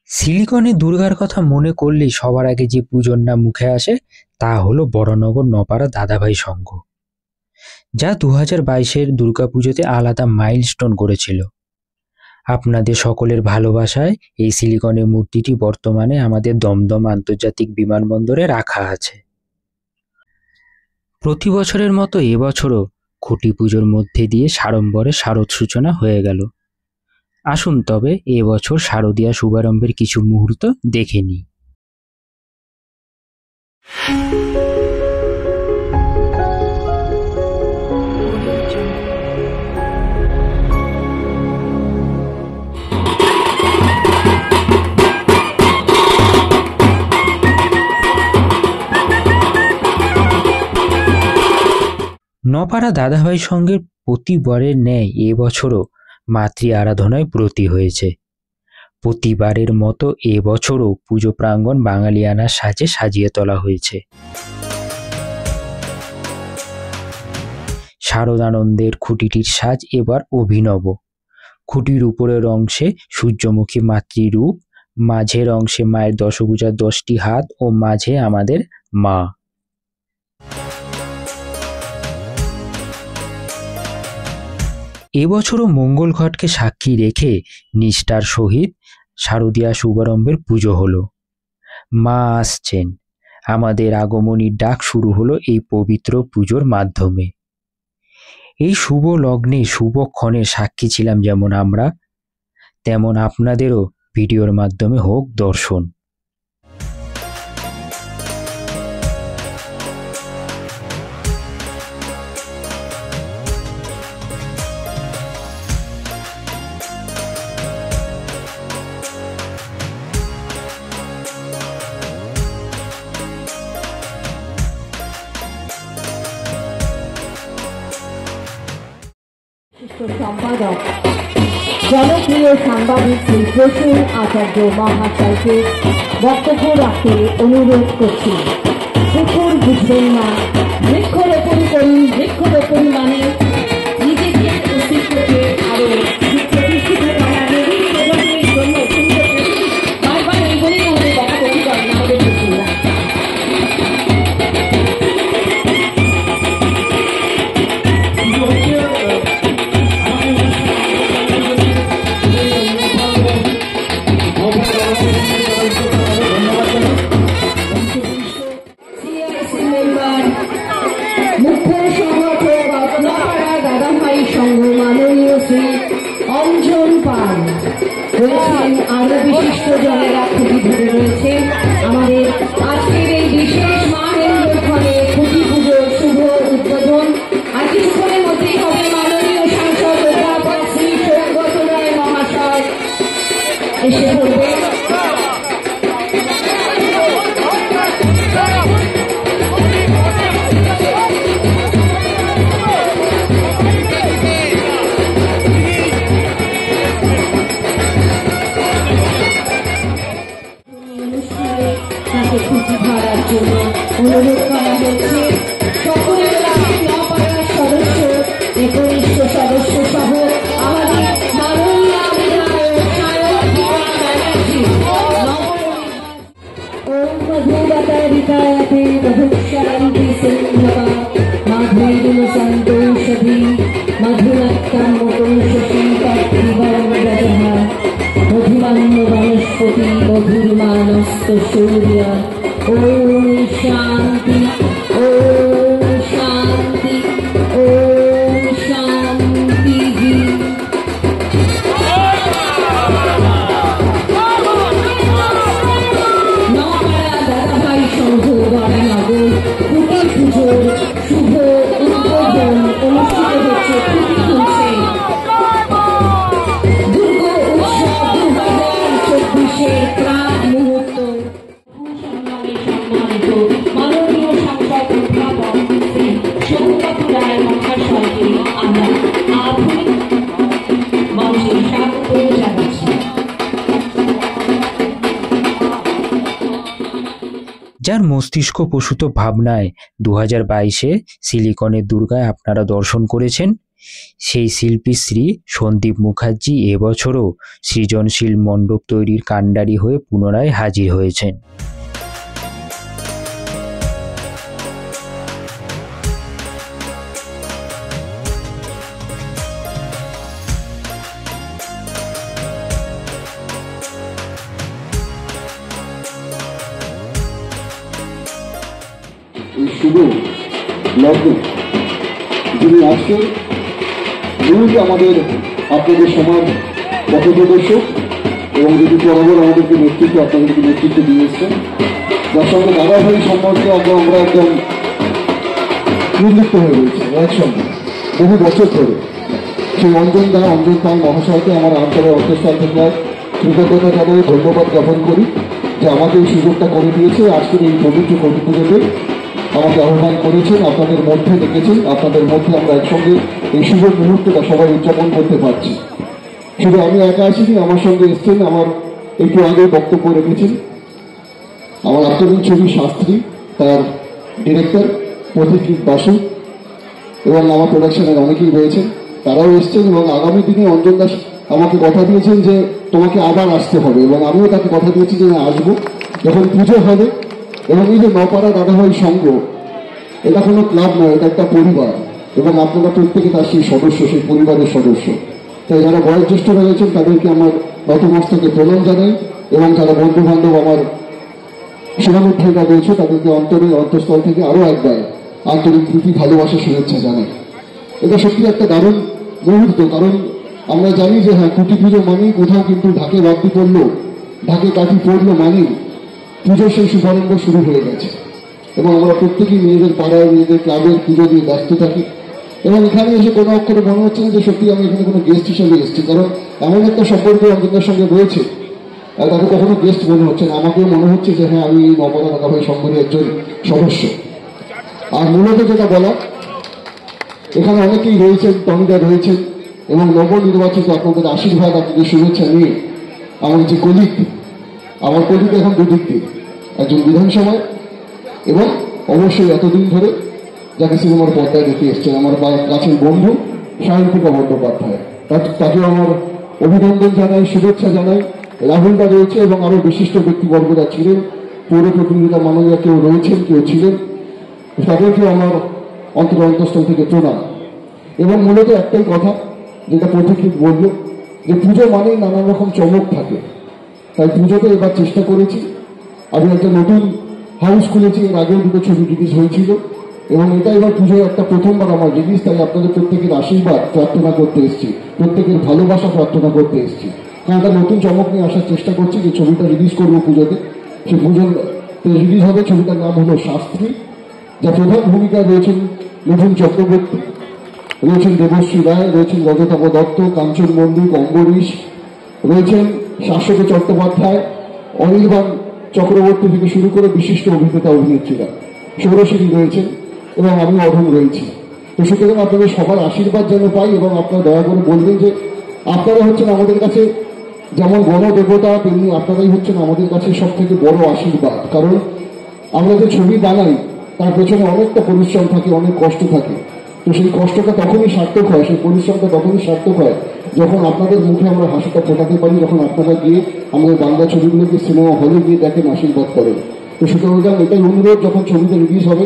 সিলিকনে দুর্গার কথা মনে করলেই সবার আগে যে পুজোর নাম মুখে আসে তা হলো বড়নগর নপাড়া দাদাভাই সংঘ, যা 2022-এর দুর্গাপুজোতে আলাদা মাইলস্টোন করেছিল। আপনাদের সকলের ভালোবাসায় এই সিলিকনের মূর্তিটি বর্তমানে আমাদের দমদম আন্তর্জাতিক বিমানবন্দরে রাখা আছে। প্রতি বছরের মতো এবছরও খুঁটি পুজোর মধ্যে দিয়ে সাড়ম্বরে শারদ সূচনা হয়ে গেল। আসুন তবে এবছর শারদীয়া শুভারম্ভের কিছু মুহূর্ত দেখে নিই। নপাড়া দাদাভাই সঙ্গের প্রতিবারের ন্যায় এবছরও মাতৃ আরাধনায় ব্রতী হয়েছে। প্রতিবারের মতো এবছরও পুজো প্রাঙ্গণ বাঙালিয়ানার সাজে সাজিয়ে তোলা হয়েছে। শারদানন্দের খুঁটিটির সাজ এবার অভিনব। খুঁটির উপরের অংশে সূর্যমুখী মাতৃরূপ, মাঝের অংশে মায়ের দশভুজার 10টি হাত ও মাঝে আমাদের মা। এবছরও মঙ্গল ঘটকে সাক্ষী রেখে নিষ্ঠার সহিত শারদীয়া শুভারম্ভের পুজো হলো। মা আসছেন, আমাদের আগমনীর ডাক শুরু হলো এই পবিত্র পুজোর মাধ্যমে। এই শুভ লগ্নে শুভক্ষণের সাক্ষী ছিলাম যেমন আমরা, তেমন আপনাদেরও ভিডিওর মাধ্যমে হোক দর্শন। সম্পাদক জনপ্রিয় সাংবাদিক শ্রী প্রসূন আচার্য মহাশয়কে বক্তব্য রাখতে অনুরোধ করছি। পুকুর বুঝবেন না, বৃক্ষরোপণ করুন। বৃক্ষরোপণ মানে নিজেকে অস্তিত্বকে আরো প্রতিষ্ঠিত করা, নবীন প্রজন্মের জন্য সুন্দর। বারবার এই বলেই আমাদের বক্তব্য করেন আমাদের পুকুররা। রয়েছেন আরো বিশিষ্ট জনেরা খুঁটি ধরে রয়েছেন আমাদের আজকের এই বিশেষ মাহেন্দ্রক্ষণে খুঁটি পুজোর শুভ উদ্বোধন। আর কিছুক্ষণের মধ্যেই হবে মাননীয় সাংসদ অধ্যাপক শ্রী সৌগত রায় মহাশয় এসে পড়বেন। খুঁটি ধরার জন্য অনুরোধ করা হয়েছে। সকলের কাছে নপাড়ার সদস্য, একনিষ্ঠ সদস্য সহ আমাদের মাননীয় বিধায়ক ব্যানার্জি ওম মধুবতারিতায়াতে মধুশান্তি সিন্ধবা মাধুরীম সন্তোষধি মধুরত্তম মুকুশীতত্রিবর্ণজহা মধুমান্য বনস্পতি মধুরমানস্ত সূর্য। ওম শান্তি, ওম শান্তি, ওম শান্তি। নপাড়া দাদাভাই সংঘ বড়নগর খুঁটি পুজোর শুভ উদ্বোধন অনুষ্ঠিত হচ্ছে। খুঁটি খুলছে দুর্গা উৎসব 2024-এর প্রাক মুহূর্ত। সম্মানিত মাননীয় সাংসদ অধ্যাপক শ্রী সৌগত রায় মহাশয়কে আমরা আধুনিক মঞ্চে স্বাগত জানাচ্ছি। যার মস্তিষ্ক প্রসূত ভাবনায় 2022-এ সিলিকনের দুর্গায় আপনারা দর্শন করেছেন, সেই শিল্পী শ্রী সন্দীপ মুখার্জি এবছরও সৃজনশীল মণ্ডপ তৈরির কাণ্ডারি হয়ে পুনরায় হাজির হয়েছেন। এই শুভ লগ্নে যিনি আজকে মূল আমাদের আপনাদের সমাজ পথপ্রদর্শক এবং যদি বরাবর আমাদেরকে আপনাদেরকে নেতৃত্ব দিয়ে এসছেন, যার সঙ্গে দাদাভাই সম্পর্কে আমরা একদম নির্লিপ্ত হয়ে রয়েছি একসঙ্গে বহু বছর ধরে। সেই অঞ্জন পাল মহাশয়কে আমার আন্তরিক অন্তঃস্থল থেকে কৃতজ্ঞতা জানিয়ে ধন্যবাদ জ্ঞাপন করি যে আমাকে এই সুযোগটা করে দিয়েছে। আজকের এই পবিত্র কবি পুজোতে আমাকে আহ্বান করেছেন, আপনাদের মধ্যে দেখেছেন, আপনাদের মধ্যে আমরা একসঙ্গে এই শুভ মুহূর্তটা সবাই উদযাপন করতে পারছি। শুধু আমি একা আসিনি, আমার সঙ্গে এসছেন, আমার একটু আগে বক্তব্য রেখেছেন আমার আত্মনীল ছবি শাস্ত্রী, তার ডিরেক্টর পথিকৃৎ বাসু এবং আমার প্রোডাকশনের অনেকেই রয়েছেন, তারাও এসছেন। এবং আগামী দিনে অঞ্জন দাস আমাকে কথা দিয়েছেন যে তোমাকে আবার আসতে হবে, এবং আমিও তাকে কথা দিয়েছি যে আমি আসবো যখন পুজো হবে। এবং এই যে নপাড়া দাদাভাই সংঘ, এটা কোনো ক্লাব নয়, এটা একটা পরিবার, এবং আপনারা প্রত্যেকে তার সেই সদস্য, সেই পরিবারের সদস্য। তাই যারা বয়োজ্যেষ্ঠরা রয়েছেন তাদেরকে আমার নতমস্তকে প্রণাম জানাই, এবং যারা বন্ধু বান্ধব আমার শুভানুধ্যায়ীরা রয়েছে তাদেরকে অন্তঃস্থল থেকে আরও একবার আন্তরিক প্রীতি, ভালোবাসা, শুভেচ্ছা জানাই। এটা সত্যি একটা দারুণ মুহূর্ত, কারণ আমরা জানি যে হ্যাঁ, কুটি পুজো মানেই কোথাও কিন্তু ঢাকে বাদ্যি পড়লো, ঢাকে কাঠি পড়লো মানেই পুজোর সেই শুভারম্ভ শুরু হয়ে গেছে। এবং আমরা প্রত্যেকেই নিজেদের পাড়ায়, নিজেদের ক্লাবের পুজো দিয়ে ব্যস্ত থাকি। এবং এখানে এসে কোনো অক্ষরে মনে হচ্ছে না যে সত্যি আমি এখানে কোনো গেস্ট হিসেবে এসেছি, কারণ এমন একটা সম্পর্ক অঞ্জনের সঙ্গে রয়েছে, তাকে কখনো গেস্ট মনে হচ্ছে না, আমাকেও মনে হচ্ছে যে হ্যাঁ, আমি এই নপাড়া দাদাভাই সংঘের একজন সদস্য। আর মূলত যেটা বলা, এখানে অনেকেই রয়েছেন, টনিদা রয়েছেন, এবং নবনির্বাচিত আপনাদের আশীর্বাদ, আপনাদের শুভেচ্ছা নিয়ে আমার যে কলিগ, আমার কলিগ এখন দুদিক দিয়ে, একজন বিধানসভায় এবং অবশ্যই এতদিন ধরে যাকে সিনেমার পর্দায় দেখে এসছেন আমার কাছের বন্ধু সায়ন্তিকা বন্দ্যোপাধ্যায়, তাকে আমার অভিনন্দন জানাই, শুভেচ্ছা জানাই। রাহুলদা রয়েছে এবং আরও বিশিষ্ট ব্যক্তিবর্গরা ছিলেন, পৌর প্রতিনিধিরা মাননীয় কেউ রয়েছেন, কেউ ছিলেন, তাদেরকে আমার অন্তঃস্থল থেকে প্রণাম। এবং মূলত একটাই কথা যেটা পথিকৃৎ বলল, যে পুজো মানেই নানান রকম চমক থাকে। তাই পুজোতে এবার চেষ্টা করেছি, আমি একটা নতুন হাউস খুলেছি, এর আগেও দুটো ছবি রিলিজ হয়েছিল, এবং এটা এবার পুজোয় একটা প্রথমবার আমার রিলিজ। তাই আপনাদের প্রত্যেকের আশীর্বাদ প্রার্থনা করতে এসেছি, প্রত্যেকের ভালোবাসা প্রার্থনা করতে এসেছি। কারণ একটা নতুন চমক নিয়ে আসার চেষ্টা করছি, যে ছবিটা রিলিজ করবো পুজোতে, সেই পুজোতে রিলিজ হবে। ছবিটার নাম হলো শাস্ত্রী, যা প্রধান ভূমিকায় রয়েছেন মিঠুন চক্রবর্তী, রয়েছেন দেবশ্রী রায়, রয়েছেন রজতাভ দত্ত, কাঞ্চন মল্লিক, অম্বরীশ, রয়েছেন শাশ্বত চট্টোপাধ্যায়, অনির্বাণ চক্রবর্তী থেকে শুরু করে বিশিষ্ট অভিনেতা অভিনেত্রীরা, সৌরশিনী রয়েছেন, এবং আমি অধম রয়েছি। তো সুতরাং আপনাদের সবার আশীর্বাদ যেন পাই, এবং আপনারা দয়া করে বলবেন যে আপনারা হচ্ছেন আমাদের কাছে যেমন গণদেবতা, তেমনি আপনারাই হচ্ছেন আমাদের কাছে সব থেকে বড় আশীর্বাদ। কারণ আমরা যে ছবি বানাই তার পেছনে অনেকটা পরিশ্রম থাকে, অনেক কষ্ট থাকে। তো সেই কষ্টটা তখনই সার্থক হয়, সেই পরিশ্রমটা তখনই সার্থক হয় যখন আপনাদের মুখে আমরা হাসিটা ফোটাতে পারি, যখন আপনারা গিয়ে আমাদের বাংলা ছবিগুলোকে সিনেমা হলে গিয়ে দেখেন, আশীর্বাদ করেন। তো সুতরাং এটাই অনুরোধ, যখন ছবিটা রিলিজ হবে,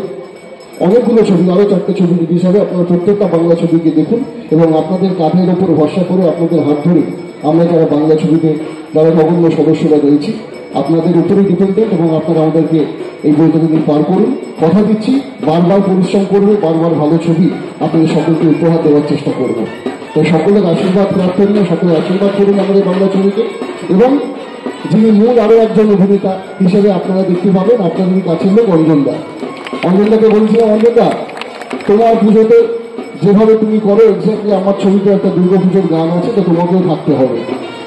অনেকগুলো ছবি, আরও 4টে ছবি রিলিজ হবে, আপনারা প্রত্যেকটা বাংলা ছবিকে দেখুন, এবং আপনাদের কাঁধের ওপর ভরসা করে, আপনাদের হাত ধরে আমরা যারা বাংলা ছবিতে যারা নগণ্য সদস্যরা রয়েছি, আপনাদের উপরেই ডিপেন্ডেন্ট, এবং আপনারা আমাদেরকে এই বইটা দিন পার করুন। কথা দিচ্ছি, বারবার পরিশ্রম করবে, বারবার ভালো ছবি আপনাদের সকলকে উপহার দেওয়ার চেষ্টা করব। তাই সকলের আশীর্বাদ প্রার্থনা, সকলের আশীর্বাদ করুন আমাদের বাংলা ছবিকে। এবং যিনি মূল আরও একজন অভিনেতা হিসেবে আপনারা দেখতে পাবেন, আপনাদের কাছের লোক অঞ্জনদা। অঞ্জনদাকে বলছিলাম, অঞ্জনদা তোমার পুজোতে যেভাবে তুমি করো, এক্স্যাক্টলি আমার ছবিতে একটা দুর্গাপুজোর গান আছে, তো তোমাকেও থাকতে হবে।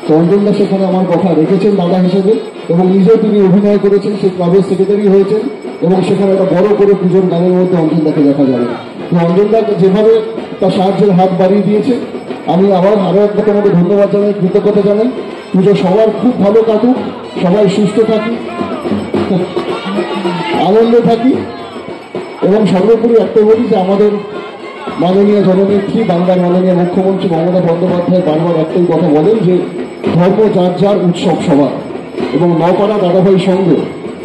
তো অঞ্জনদা সেখানে আমার কথা রেখেছেন দাদা হিসেবে, এবং নিজেও তিনি অভিনয় করেছেন, সেই ক্লাবের সেক্রেটারি হয়েছেন, এবং সেখানে একটা বড় করে পুজোর গানের মধ্যে অঞ্জনদাকে দেখা যাবে। তো অঞ্জনদাকে যেভাবে তার সাহায্যের হাত বাড়িয়ে দিয়েছে, আমি আবার আরও একবার তোমাকে ধন্যবাদ জানাই, কৃতজ্ঞতা জানাই। পুজো সবার খুব ভালো কাটুক, সবাই সুস্থ থাকি, আনন্দে থাকি, এবং সর্বোপরি একটা বলি যে আমাদের মাননীয় জননেত্রী বাংলার মাননীয় মুখ্যমন্ত্রী মমতা বন্দ্যোপাধ্যায় বারবার একটাই কথা বলেন যে ধর্ম যার যার উৎসব সবার, এবং নপাড়া দাদাভাই সংঘ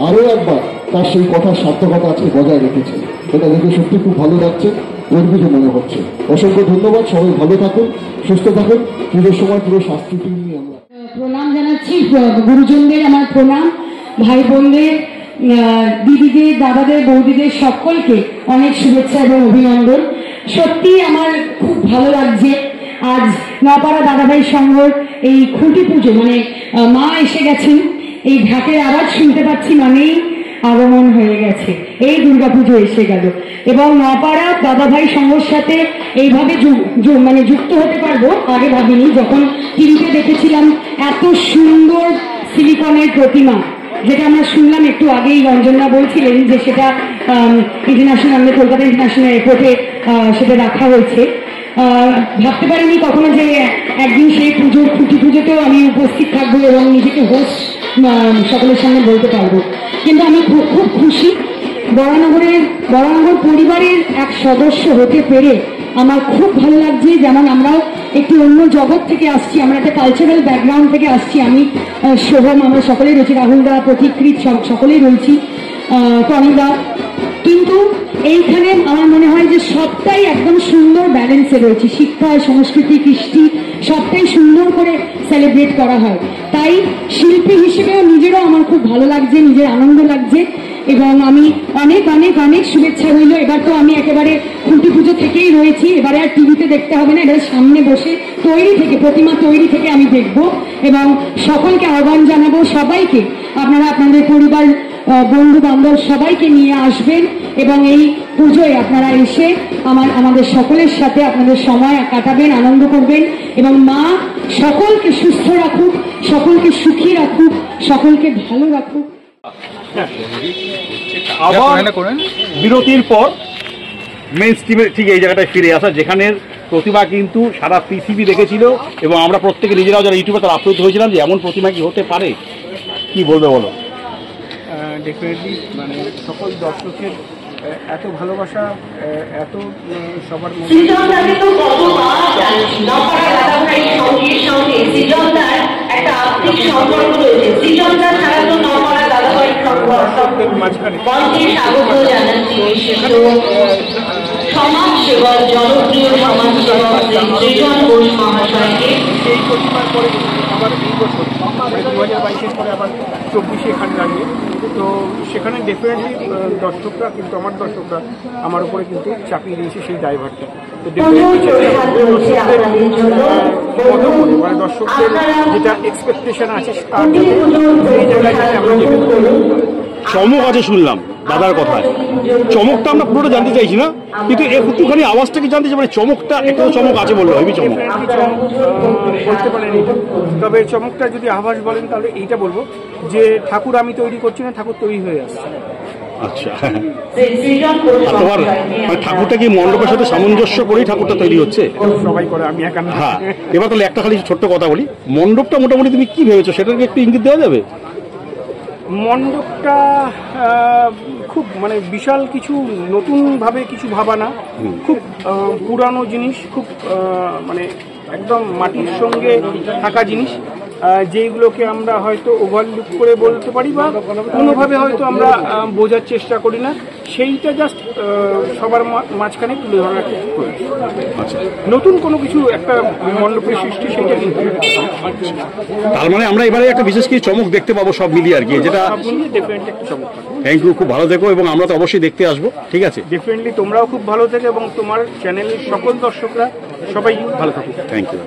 আরও একবার তার সেই কথার সার্থকতা আজকে বজায় রেখেছে। এটা দেখে সত্যি খুব ভালো লাগছে, গর্বিত মনে হচ্ছে। অসংখ্য ধন্যবাদ, সবাই ভালো থাকুন, সুস্থ থাকুন। পুজোর সময় পুরো শাস্ত্রী টিম নিয়ে আমরা প্রণাম জানাচ্ছি, গুরুজনদের আমার প্রণাম, ভাই বোনদের, দিদিদের, দাদাদের, বৌদিদের সকলকে অনেক শুভেচ্ছা এবং অভিনন্দন। সত্যি আমার খুব ভালো লাগছে আজ নপাড়া দাদাভাই সংঘর এই খুঁটি পুজো, মানে মা এসে গেছেন, এই ঢাকের আওয়াজ শুনতে পাচ্ছি মানেই আগমন হয়ে গেছে, এই দুর্গাপুজো এসে গেল। এবং নপাড়া দাদাভাই সংঘর সাথে এইভাবে মানে যুক্ত হতে পারবো আগে ভাবিনি। যখন টিভিতে দেখেছিলাম এত সুন্দর সিলিকনের প্রতিমা, যেটা আমরা শুনলাম একটু আগেই, রঞ্জনদা বলছিলেন যে সেটা ইন্টারন্যাশনাল, কলকাতা ইন্টারন্যাশনাল এয়ারপোর্টে সেটা রাখা হয়েছে। ভাবতে পারিনি কখনো যে একদিন সেই পুজোর খুঁটি পুজোতেও আমি উপস্থিত থাকবো এবং নিজেকে হোস্ট সকলের সামনে বলতে পারবো। কিন্তু আমি খুব খুশি, বরানগর পরিবারের এক সদস্য হতে পেরে আমার খুব ভালো লাগছে। যেমন আমরাও একটি অন্য জগৎ থেকে আসছি, আমরা একটা কালচারাল ব্যাকগ্রাউন্ড থেকে আসছি। আমি শোভম, আমরা সকলেই রয়েছি, রাহুলদা, প্রতীকৃত সকলেই রয়েছি, টনিদা। কিন্তু এইখানে আমার মনে হয় যে সবটাই একদম সুন্দর ব্যালেন্সে রয়েছে, শিক্ষা, সংস্কৃতি, কৃষ্টি সবটাই সুন্দর করে সেলিব্রেট করা হয়। তাই শিল্পী হিসেবেও নিজেরও আমার খুব ভালো লাগছে, নিজের আনন্দ লাগছে। এবং আমি অনেক অনেক অনেক শুভেচ্ছা রইল। এবার তো আমি একেবারে খুঁটি পুজো থেকেই রয়েছি, এবারে আর টিভিতে দেখতে হবে না, এবারে সামনে বসে তৈরি থেকে, প্রতিমা তৈরি থেকে আমি দেখব এবং সকলকে আহ্বান জানাবো, সবাইকে আপনারা আপনাদের পরিবার, বন্ধু বান্ধব সবাইকে নিয়ে আসবেন এবং এই পুজোয় আপনারা এসে আমাদের সকলের সাথে আপনাদের সময় কাটাবেন, আনন্দ করবেন এবং মা সকলকে সুস্থ রাখুক, সকলকে সুখী রাখুক, সকলকে ভালো রাখুক। আবার বিরতির পর মেইন স্ট্রিমে ঠিক এই জায়গাটায় ফিরে আসা, যেখানে প্রতিমা কিন্তু সারা পৃথিবী দেখেছিল এবং আমরা প্রত্যেকে নিজেরাও যারা ইউটিউবে তারা আপ্লুত হয়েছিলাম যে এমন প্রতিমা কি হতে পারে। কি বলবে বলো? ডেফিনেটলি মানে সকল দর্শকের এত ভালোবাসা, এত সবার মাঝখানে সমাজসেবক, জনপ্রিয় সমাজসেবক সৃজন ঘোষ মহাশয়কে এই প্রতিমার পরে আবার এই বছর 2022-এর পরে আবার 24-এ এখানে দাঁড়িয়ে, তো সেখানে ডেফিনেটলি দর্শকরা, কিন্তু আমার দর্শকরা আমার উপরে কিন্তু চাপিয়ে দিয়েছে সেই ড্রাইভারটা। তো মানে দর্শকদের যেটা এক্সপেকটেশন আছে সেই জায়গায় আমরা চমক আছে শুনলাম দাদার কথায়, চমকটা আমরা পুরোটা জানতে চাইছি না, কিন্তু একটুখানি আওয়াজটাকে জানতে চাই, মানে চমকটা একটু চমক আছে বললো, হেবি চমক বলতে পারেন। তবে চমকটা যদি আভাস বলেন তাহলে এইটা বলবো যে ঠাকুর আমি তৈরি করছি না, ঠাকুর তৈরি হয়ে আসছে। আচ্ছা, তোমার মানে ঠাকুরটা কি মণ্ডপের সাথে সামঞ্জস্য করেই ঠাকুরটা তৈরি হচ্ছে? সবাই করে, আমি একা না। হ্যাঁ, এবার তাহলে একটা খালি ছোট্ট কথা বলি, মণ্ডপটা মোটামুটি তুমি কি ভেবেছো সেটাকে একটু ইঙ্গিত দেওয়া যাবে? মণ্ডপটা খুব মানে বিশাল কিছু নতুনভাবে কিছু ভাবা না, খুব পুরানো জিনিস, খুব মানে একদম মাটির সঙ্গে থাকা জিনিস, যেইগুলোকে আমরা হয়তো ওভারলুক করে বলতে পারি বা কোনোভাবে হয়তো আমরা বোঝার চেষ্টা করি না, সেইটা জাস্ট সবার মাঝখানে তুলে ধরার চেষ্টা করি। নতুন কোনো কিছু একটা মণ্ডপের সৃষ্টি, সেইটা কিন্তু তার মানে আমরা এবারে একটা বিশেষ কিছু চমক দেখতে পাবো সব মিলিয়ে আর কি, যেটা ডেফিনেটলি একটা চমক। থ্যাংক ইউ, খুব ভালো থেকো এবং আমরা তো অবশ্যই দেখতে আসবো। ঠিক আছে, ডেফিনেটলি তোমরাও খুব ভালো থেকো এবং তোমার চ্যানেলের সকল দর্শকরা সবাই ভালো থাকুক। Thank you.